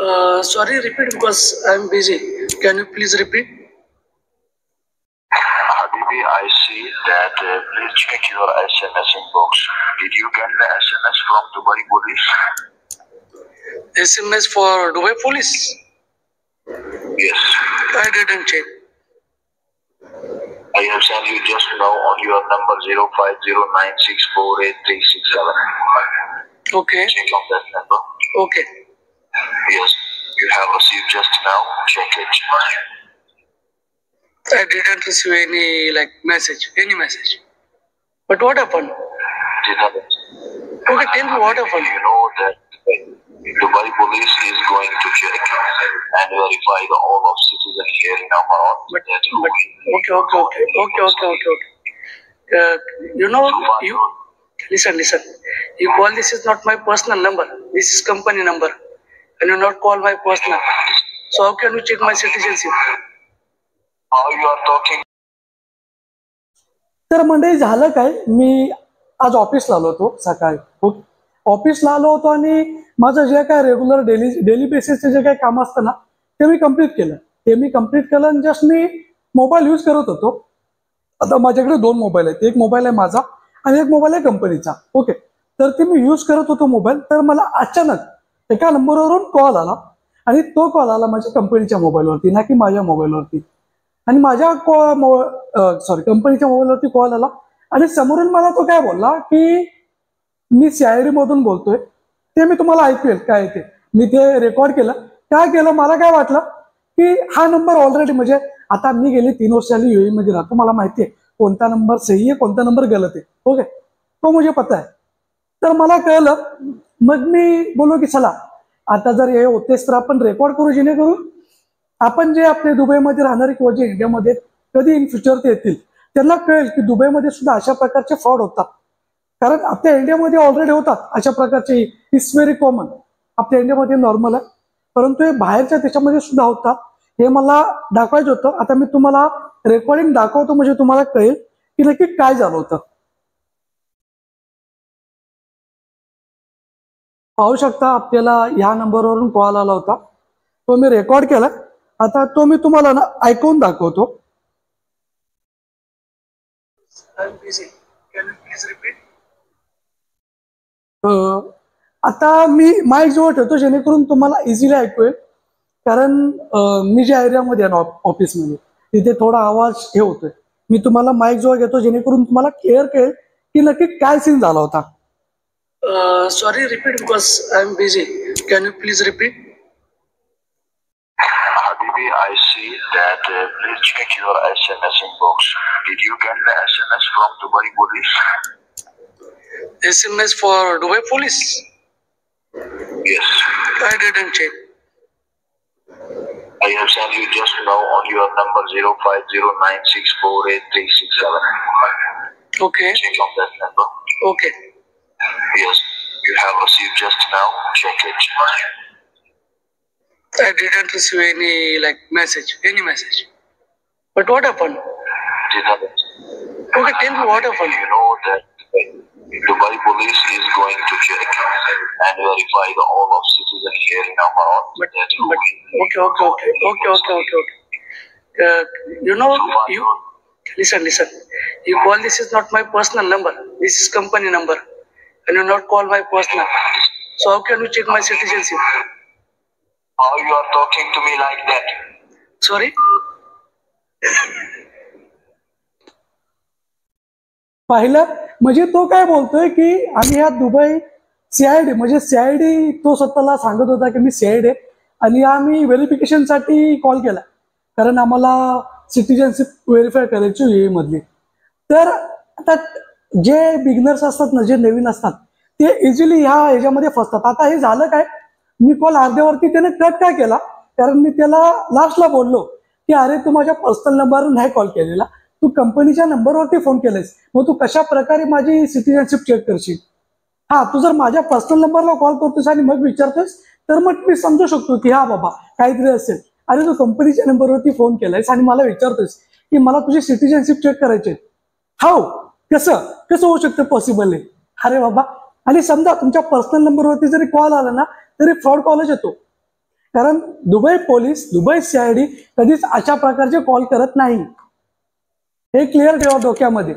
Sorry, repeat because I'm busy. Can you please repeat? Habibi, I see that. Please check your SMS inbox. Did you get the SMS from Dubai police? SMS for Dubai police? Yes. I didn't check. I have sent you just now on your number 0509648367. Okay. Check on that number. Okay. Yes, you have received just now. Check it. I didn't receive any message. But what happened? Okay, tell me what happened. You know that Dubai police is going to check and verify the all of citizens here in Amarat. Okay. You know, you listen. You call, this is not my personal number. This is company number. And you not call my personal. So how can you check my citizenship? How you are talking? तर मंडळी झालं काय, मी आज ऑफिसला आलो होतो सकाळी. Okay, ऑफिसला आलो होतो आणि माझं जे काय रेग्युलर डेली बेसिसचे जे काही काम असतं ना ते मी कंप्लीट केलं. आणि जस्ट मी मोबाईल यूज करत होतो. आता माझ्याकडे 2 मोबाईल आहेत. एक मोबाईल आहे माझा आणि एक मोबाईल आहे कंपनीचा. ओके, तर ते मी यूज करत होतो मोबाईल. तर मला अचानक एका नंबरवरून कॉल आला आणि तो कॉल आला माझ्या कंपनीच्या मोबाईलवरती, ना की माझ्या मोबाईलवरती. आणि माझ्या कंपनीच्या मोबाईलवरती कॉल आला आणि समोरून मला तो काय बोलला की मी CID मधून बोलतोय. ते मी तुम्हाला ऐकूया काय ते. मी ते रेकॉर्ड केलं. काय केलं, मला काय वाटलं की हा नंबर ऑलरेडी, म्हणजे आता मी गेली 3 वर्ष झाली UAE मध्ये राहतो, मला माहिती आहे कोणता नंबर सही आहे कोणता नंबर गलत आहे. ओके, तो मुझे पता आहे. तर मला कळलं. मग मी बोललो की चला आता जर हे होतेच तर आपण रेकॉर्ड करू, जेणेकरून आपण जे आपले दुबईमध्ये राहणारे किंवा जे इंडियामध्ये कधी इन फ्युचर ते येतील त्यांना कळेल की दुबईमध्ये सुद्धा अशा प्रकारचे फ्रॉड होतात. कारण आपल्या इंडियामध्ये ऑलरेडी होतात अशा प्रकारचे. It's very common. आपल्या इंडियामध्ये नॉर्मल आहे, परंतु हे बाहेरच्या देशामध्ये सुद्धा होतात. हे मला दाखवायचं होतं. आता मी तुम्हाला रेकॉर्डिंग दाखवतो, म्हणजे तुम्हाला कळेल की नक्की काय झालं होतं. पाहू शकता आपल्याला ह्या नंबरवरून कॉल आला होता. तो मी रेकॉर्ड केला. आता तो मी तुम्हाला ना ऐकून दाखवतो. I'm busy. Can you please repeat? आता मी माईक जवळ ठेवतो जेणेकरून तुम्हाला इझिली ऐकू येईल. कारण मी ज्या एरियामध्ये आहे ना ऑफिसमध्ये तिथे थोडा आवाज हे होतोय. मी तुम्हाला माईक जवळ घेतो जेणेकरून तुम्हाला क्लिअर कळेल की नक्की काय सीन झाला होता. Sorry, repeat because I'm busy. Can you please repeat? Habibi, I see that. Please check your SMS inbox. Did you get the SMS from Dubai police? SMS for Dubai police? Yes. I didn't check. I have sent you just now on your number 0509648367. Okay. Check on that number. Okay. Yes, you have received just now. Check it. I didn't receive any message. But what happened? Okay, tell me what happened. You know that Dubai police is going to check and verify the all of citizens here in Amarat. Okay. You know, you listen. You call, this is not my personal number. This is company number. And you not call my personal. So how can you check my citizenship? How you are talking to me like that? Sorry? पाहिलं, म्हणजे तो काय बोलतोय की आम्ही ह्या Dubai CID, म्हणजे CID तो स्वतःला सांगत होता की मी CID आहे आणि आम्ही व्हेरिफिकेशनसाठी कॉल केला कारण आम्हाला सिटिझनशिप व्हेरीफाय करायची UAE मधली. तर आता जे बिगनर्स असतात ना, जे नवीन असतात ते इझिली ह्याच्यामध्ये फसतात. आता हे झालं काय, मी कॉल अर्ध्यावरती त्याने कट काय केला, कारण मी त्याला लास्टला बोललो की अरे तू माझ्या पर्सनल नंबरवरून नाही कॉल केलेला, तू कंपनीच्या नंबरवरती फोन केलायस, मग तू कशा प्रकारे माझी सिटिझनशिप चेक करशील. हा, तू जर माझ्या पर्सनल नंबरला कॉल करतोस आणि मग विचारतोस तर मग मी समजू शकतो की हा बाबा काहीतरी असेल. अरे तू कंपनीच्या नंबरवरती फोन केलायस आणि मला विचारतोस की मला तुझी सिटिझनशिप चेक करायची. हाऊ, कसं होऊ शकतं पॉसिबल आहे. अरे बाबा, आणि समजा तुमच्या पर्सनल नंबरवरती जरी कॉल आला ना तरी फ्रॉड कॉलच येतो. कारण दुबई पोलीस, दुबई CID कधीच अशा प्रकारचे कॉल करत नाही, हे क्लिअर ठेवा डोक्यामध्ये.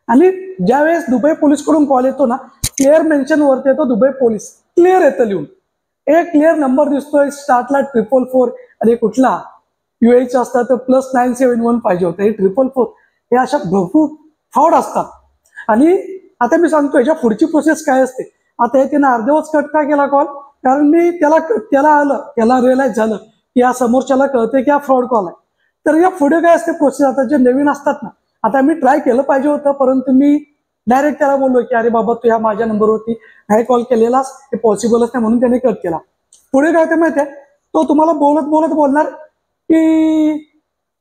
आणि ज्यावेळेस दुबई पोलीस कडून कॉल येतो ना, क्लिअर मेन्शन वरती येतो दुबई पोलीस, क्लिअर येतं लिहून. एक क्लिअर नंबर दिसतोय स्टार्टला 444, आणि कुठला UAE असतात तर +971 पाहिजे होतं, हे 444. हे अशा भरपूर फ्रॉड असतात. आणि आता मी सांगतो याच्या पुढची प्रोसेस काय असते. आता हे त्यानं अर्धवट कट का केला कॉल, कारण मी त्याला रिअलाइज झालं की या समोरच्याला कळते की हा फ्रॉड कॉल आहे. तर या पुढे काय असते प्रोसेस, आता जे नवीन असतात ना, आता मी ट्राय केलं पाहिजे होतं, परंतु मी डायरेक्ट त्याला बोललो की अरे बाबा तू ह्या माझ्या नंबरवरती नाही कॉल केलेलास, हे पॉसिबलच नाही, म्हणून त्याने कट केला. पुढे काय ते माहितीये, तो तुम्हाला बोलणार की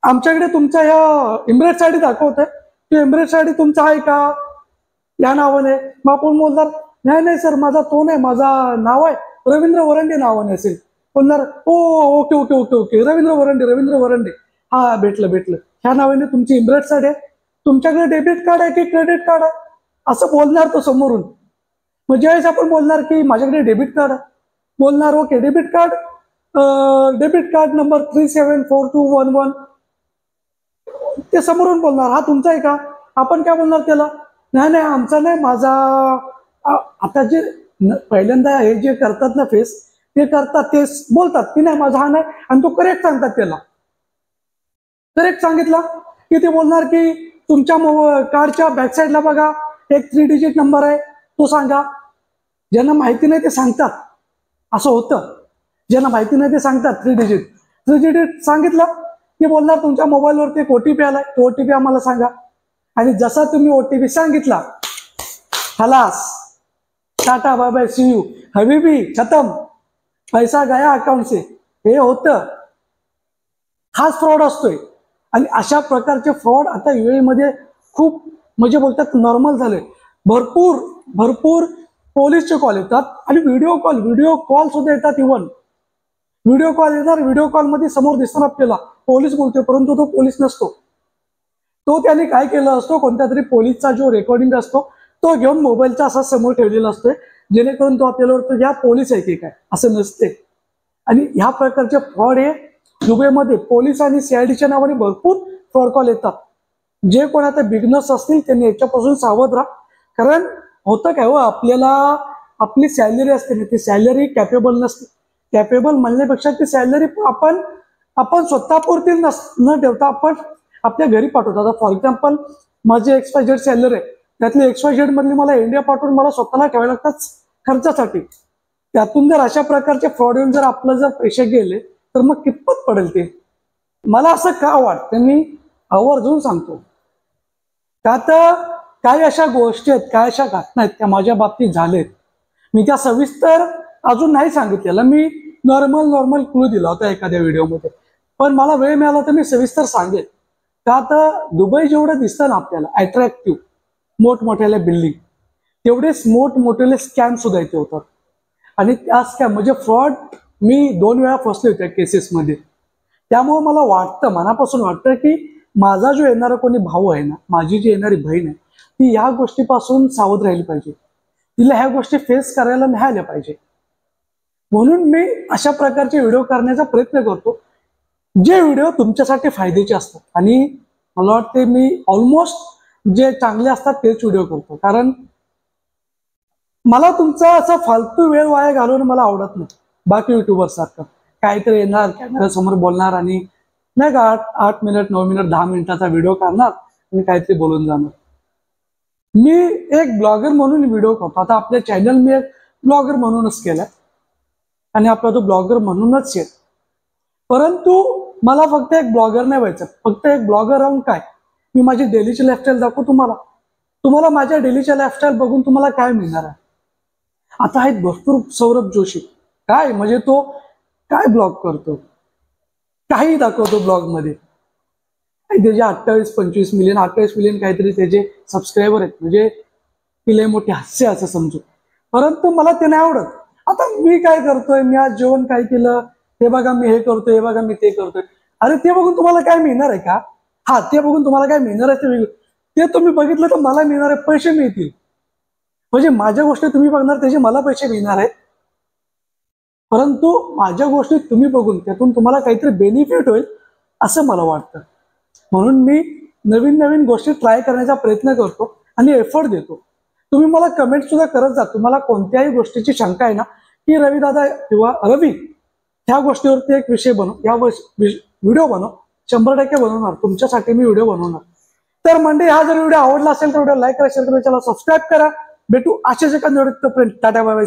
आमच्याकडे तुमच्या ह्या एमिरेट्स ID दाखवतोय, तो एमिरेट्स ID तुमचा आहे का या नावाने. मग आपण बोलणार नाही सर माझा तो नाही, माझा नाव आहे रवींद्र वरंडे नावाने असेल. बोलणार ओ okay okay okay okay Ravindra Varande, हा भेटलं, ह्या नावाने तुमची एमिरेट्स ID आहे, तुमच्याकडे डेबिट कार्ड आहे की क्रेडिट कार्ड आहे, असं बोलणार तो समोरून. मग ज्यावेळेस आपण बोलणार की माझ्याकडे डेबिट कार्ड आहे, बोलणार ओके डेबिट कार्ड नंबर 374211, ते समोरून बोलणार हा तुमचा आहे का. आपण काय बोलणार त्याला, नाही आमचा नाही, माझा. आता जे पहिल्यांदा हे जे करतात ना फेस, ते करतात, ते बोलतात की नाही माझा हा नाही, आणि तो करेक्ट सांगतात. त्याला करेक्ट सांगितलं की ते बोलणार की तुमच्या कार्डच्या बॅकसाईडला बघा एक 3 डिजिट नंबर आहे, तो सांगा. ज्यांना माहिती नाही ते सांगतात, असं होतं. ज्यांना माहिती नाही ते सांगतात 3 डिजिट सांगितलं की बोलणार तुमच्या मोबाईलवरती एक OTP आलाय, तो OTP आम्हाला सांगा. आणि जसा तुम्ही OTP सांगितला, खलास, tata bye bye see you हबीबी, खतम, पैसा गया अकाउंट से. हे होतं, हाच फ्रॉड असतोय. आणि अशा प्रकारचे फ्रॉड आता UAE मध्ये खूप म्हणजे बोलतात नॉर्मल झाले. भरपूर पोलीसचे कॉल येतात, आणि व्हिडिओ कॉल सुद्धा येतात. इव्हन व्हिडिओ कॉल येणार, व्हिडिओ कॉलमध्ये समोर दिसणार आपल्याला पोलीस बोलतोय, परंतु तो पोलीस नसतो. तो त्याने काय केलं असतो, कोणत्या तरी पोलीसचा जो रेकॉर्डिंग असतो तो घेऊन मोबाईलचा असा समोर ठेवलेला असतोय, जेणेकरून तो आपल्याला वाटतं या पोलीस आहे की काय, असं नसते. आणि ह्या प्रकारचे फ्रॉड हे दुबईमध्ये पोलीस आणि CIDच्या नावाने भरपूर फ्रॉड कॉल येतात. जे कोण आता बिगनर्स असतील त्यांनी याच्यापासून सावध राहा. कारण होतं काय हो, आपल्याला आपली सॅलरी असते ना, ती सॅलरी कॅपेबल नसते. कॅपेबल म्हणण्यापेक्षा ती सॅलरी आपण स्वतःपुरती न ठेवता आपण आपल्या घरी पाठवतो. आता फॉर एक्झाम्पल माझी XYZ सॅलरी आहे, त्यातली XYZ मधली मला इंडिया पाठवून मला स्वतःला ठेवायला लागतात खर्चासाठी. त्यातून जर अशा प्रकारचे फ्रॉड येऊन जर आपलं जर पैसे गेले तर मग कितपत पडेल ते. मला असं का वाटतं, मी आवर्जून सांगतो का, तर काही अशा गोष्टी आहेत, काय अशा घटना आहेत त्या माझ्या बाबतीत झालेत. मी त्या सविस्तर अजून नाही सांगितलेलं, मी नॉर्मल क्लू दिला होता एखाद्या व्हिडिओमध्ये, पण मला वेळ मिळाला तर मी सविस्तर सांगेल. का तर दुबई जेवढं दिसतं ना आपल्याला अट्रॅक्टिव्ह, मोठमोठ्याल्या बिल्डिंग, तेवढेच मोठमोठे स्कॅम सुद्धा इथे होतात. आणि त्या स्कॅम म्हणजे फ्रॉड मी 2 वेळा फसले होते केसेसमध्ये. त्यामुळे मला वाटतं, मनापासून वाटतं की माझा जो येणारा कोणी भाऊ आहे ना, माझी जी येणारी बहीण आहे, ती ह्या गोष्टीपासून सावध राहिली पाहिजे, तिला ह्या गोष्टी फेस करायला नाही आल्या पाहिजे. म्हणून मी अशा प्रकारचे व्हिडिओ करण्याचा प्रयत्न करतो, जे व्हिडिओ तुमच्यासाठी फायद्याचे असतात. आणि मला वाटते मी ऑलमोस्ट जे चांगले असतात तेच व्हिडिओ करतो, कारण मला तुमचा असा फालतू वेळ वाया घालवणं मला आवडत नाही. बाकी युट्यूबर सारखं काहीतरी येणार, कॅमेरा समोर बोलणार, आणि नाही का 8 मिनिट 9 मिनिट 10 मिनिटाचा व्हिडिओ करणार आणि काहीतरी बोलून जाणार. मी एक ब्लॉगर म्हणून व्हिडिओ करतो. आता आपल्या चॅनल मी एक ब्लॉगर म्हणूनच केलाय, आणि आपला तो ब्लॉगर म्हणूनच आहे. परंतु मला फक्त एक ब्लॉगर नाही व्हायचं. फक्त एक ब्लॉगर राहून काय, मी माझी डेलीची लाईफस्टाईल दाखवतो तुम्हाला माझ्या डेलीच्या लाईफस्टाईल बघून तुम्हाला काय मिळणार आहे. आता आहेत भरपूर सौरभ जोशी, काय म्हणजे तो काय ब्लॉग करतो, काही दाखवतो ब्लॉग मध्ये. त्याचे 28-25 मिलियन 28 मिलियन काहीतरी त्याचे सबस्क्रायबर आहेत, म्हणजे तिला मोठे हास्य असं समजू. परंतु मला ते नाही आवडत. आता मी काय करतोय, मी आज जेवण काय केलं, हे बघा मी हे करतोय, हे बघा मी ते करतोय. अरे ते बघून तुम्हाला काय मिळणार आहे का? हा, ते बघून तुम्हाला काय मिळणार आहे ते वेगळं. ते तुम्ही बघितलं तर मला मिळणार आहे, पैसे मिळतील. म्हणजे माझ्या गोष्टी तुम्ही बघणार, त्याचे मला पैसे मिळणार आहेत. परंतु माझ्या गोष्टी तुम्ही बघून त्यातून तुम्हाला काहीतरी बेनिफिट होईल असं मला वाटतं. म्हणून मी नवीन नवीन गोष्टी ट्राय करण्याचा प्रयत्न करतो आणि एफर्ट देतो. तुम्ही मला कमेंट सुद्धा करत जा, तुम्हाला कोणत्याही गोष्टीची शंका आहे ना की रवी दादा किंवा रवी ह्या गोष्टीवरती एक विषय बनव, या व्हिडिओ बनव, 100% बनवणार तुमच्यासाठी मी व्हिडिओ बनवणार. तर मंडळी हा जर व्हिडिओ आवडला असेल तर व्हिडिओ लाईक करा, शेअर करा, चॅनल सबस्क्राईब करा. भेटू अशाच एका व्हिडिओत. Tata bye bye.